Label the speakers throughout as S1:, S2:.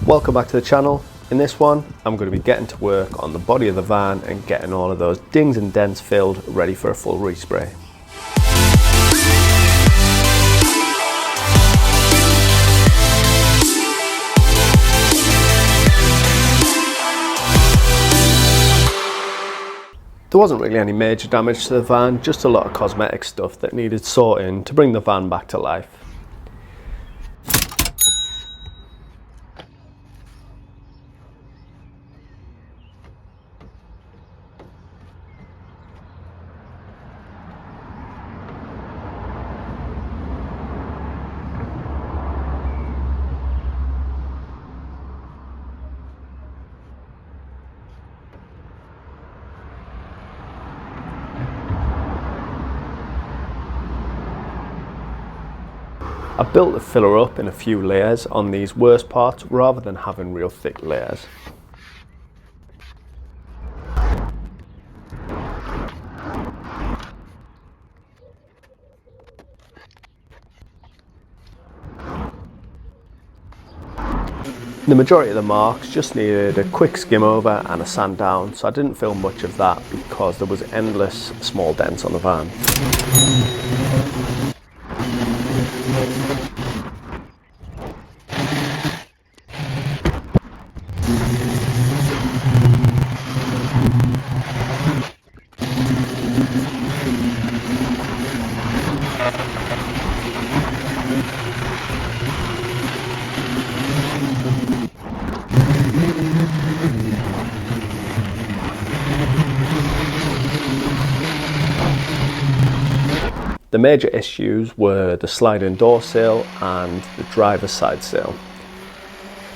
S1: Welcome back to the channel. In this one, I'm going to be getting to work on the body of the van and getting all of those dings and dents filled, ready for a full respray. There wasn't really any major damage to the van, just a lot of cosmetic stuff that needed sorting to bring the van back to life. I built the filler up in a few layers on these worst parts rather than having real thick layers. The majority of the marks just needed a quick skim over and a sand down, so I didn't film much of that because there was endless small dents on the van. The major issues were the sliding door sill and the driver's side sill.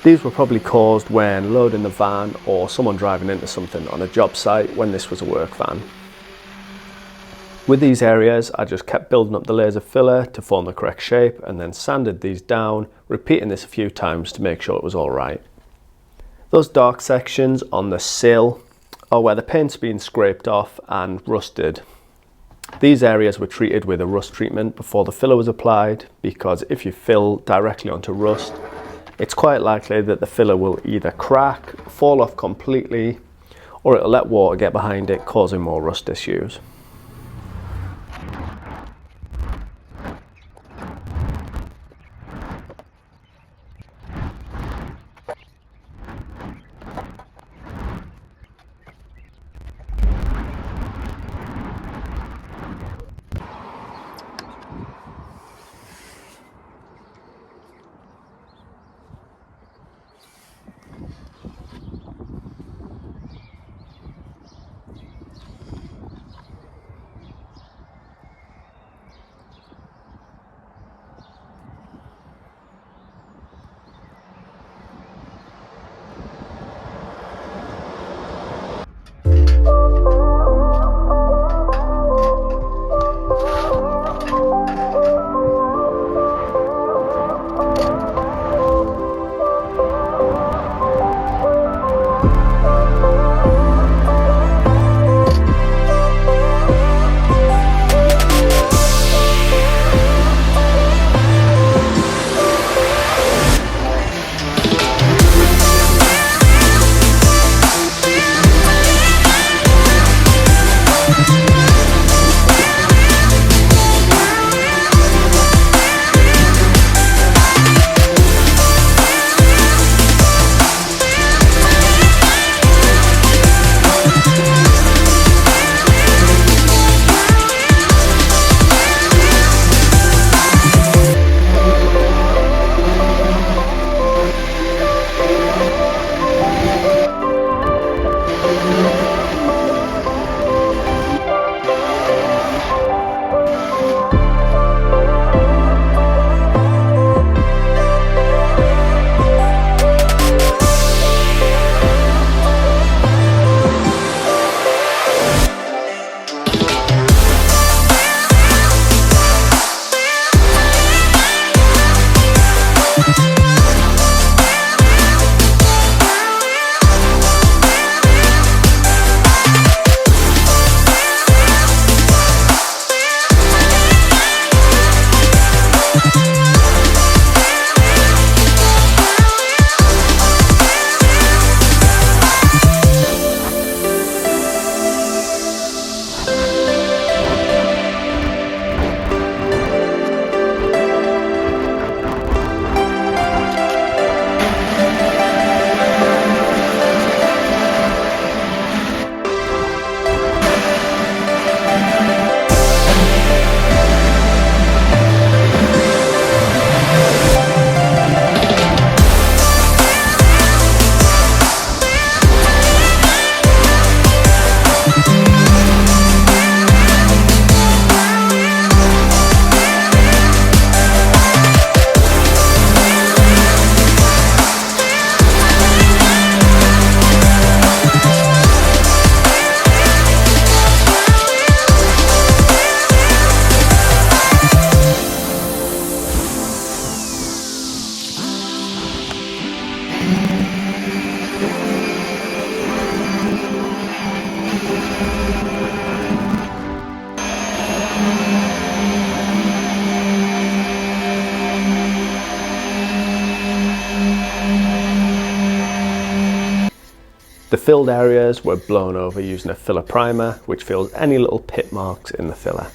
S1: These were probably caused when loading the van or someone driving into something on a job site when this was a work van. With these areas, I just kept building up the layers of filler to form the correct shape and then sanded these down, repeating this a few times to make sure it was all right. Those dark sections on the sill are where the paint's been scraped off and rusted. These areas were treated with a rust treatment before the filler was applied, because if you fill directly onto rust, it's quite likely that the filler will either crack, fall off completely, or it'll let water get behind it, causing more rust issues. The filled areas were blown over using a filler primer, which fills any little pit marks in the filler.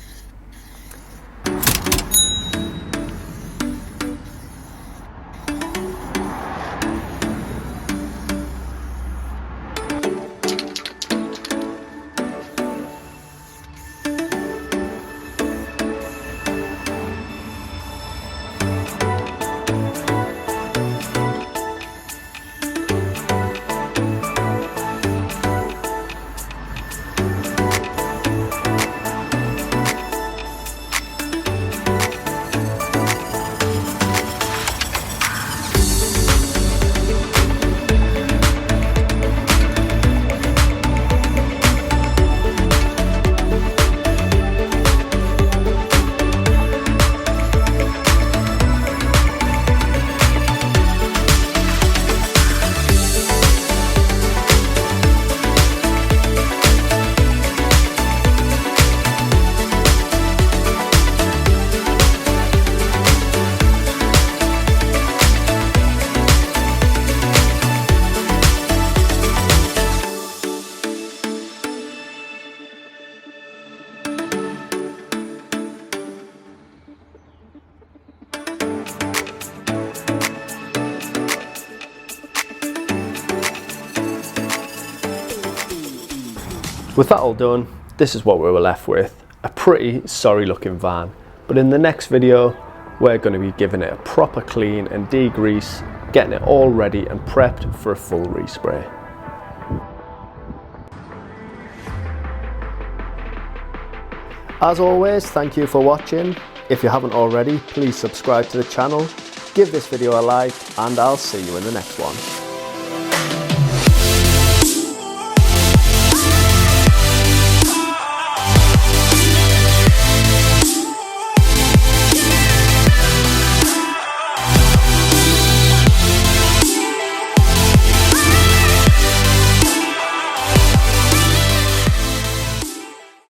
S1: With that all done, this is what we were left with. A pretty sorry looking van. But in the next video, we're going to be giving it a proper clean and degrease, getting it all ready and prepped for a full respray. As always, thank you for watching. If you haven't already, please subscribe to the channel, give this video a like, and I'll see you in the next one.